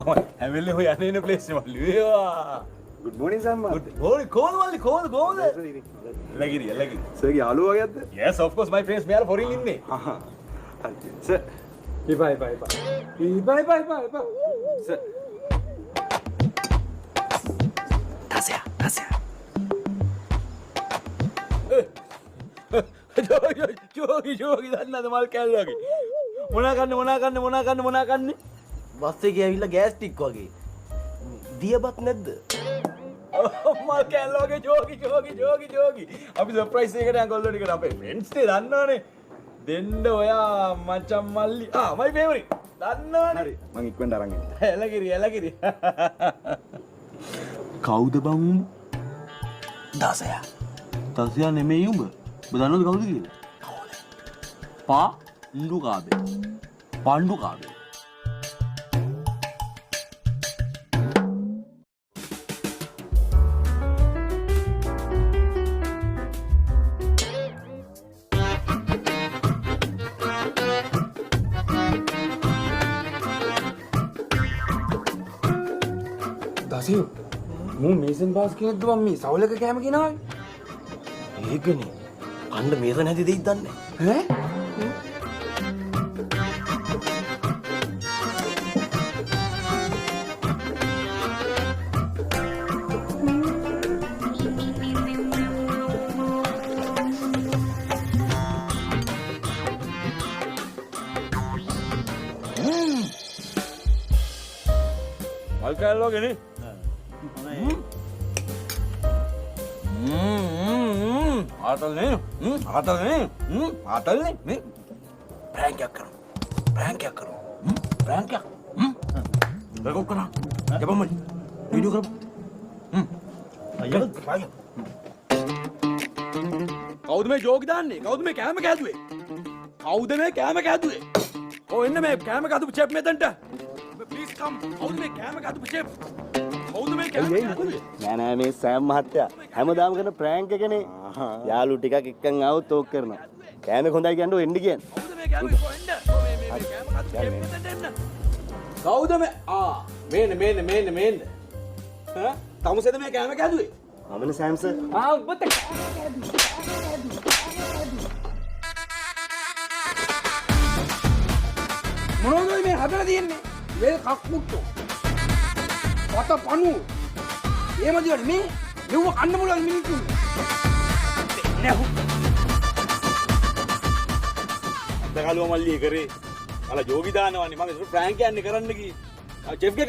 හැවෙල්ලේ හොය යන්නේ ඉන්න ප්ලේස් එක මල්ලි වේවා. Good morning Sam. Good morning. කොහොමද මල්ලි කොහොමද? එළගිරි. Sir ගේ යාළුවා වගේද? Yes of course my friends මෙයාලා foreign ඉන්නේ. හරි. Sir. Bye. Sir. Tasya. ජෝගි දන්නද මල් කැල්ලගේ. මොනා කන්නේ? බස් එකේ ඇවිල්ලා ගෑස් ටික් වගේ. දියබත් නැද්ද? මල් කැල්ලගේ ජෝගි. අපි සර්ප්‍රයිස් එකකට යන් කොල්ලෝ ටිකට අපේ ෆ්‍රෙන්ඩ්ස් නේ දන්නවනේ. දෙන්න ඔයා මචං මල්ලි. my favorite. දන්නවනේ. හරි. මං ඉක්මනට අරන් එන්න. එළගිරි. කවුද බං උඹ? දසයා නෙමෙයි උඹ. ඔබ දන්නවද කවුද කියලා? පාණ්ඩු කාබේ. දසියු මූ මේසන් බාස් කෙනෙක්ද මම මේ සවලක කෑම ගෙනාවේ. ඒකනේ. කන්න මේස නැති දෙයක් දන්නේ. ඈ? මල් කැල්ලගේ නේ. ආතල්නේ නේ. ප්‍රෑන්ක් එකක් කරමු. රෙකෝඩ් කරා. යපමයි. වීඩියෝ කරමු. අයියෝ. කවුද මේ ජෝගි දාන්නේ? කවුද මේ කෑම කෑදුවේ? ඔව් එන්න මේ කෑම කෑදපු චෙෆ් මෙතනට. ප්ලීස් කම්. කවුද මේ කෑම කෑදපු චෙෆ්? නෑ මේ සෑම් මහත්තයා හැමදාම කරන ප්‍රෑන්ක් එකනේ. යාළු ටිකක් එක්කන් ආවොත් ඕක කරනවා. කෑමක හොඳයි කියන්නේ එන්න කියන්නේ. කවුද මේ මේන්න. තමුසෙද මේ කෑම කෑදුවේ? මමනේ සෑම් සර්. උඹත් මොනවද මේ හදලා තියෙන්නේ? මේ කක්මුට්ටෝ. පත පණු. එහෙම දිවන්නේ මේ මෙව කන්න මොලල් මිනිස්සු. අදගලුව මල්ලි කරේ. අල ජෝගි දානවන්නේ මම ප්‍රෑන්ක් යන්නේ කරන්න කි. චෙෆ් ගේ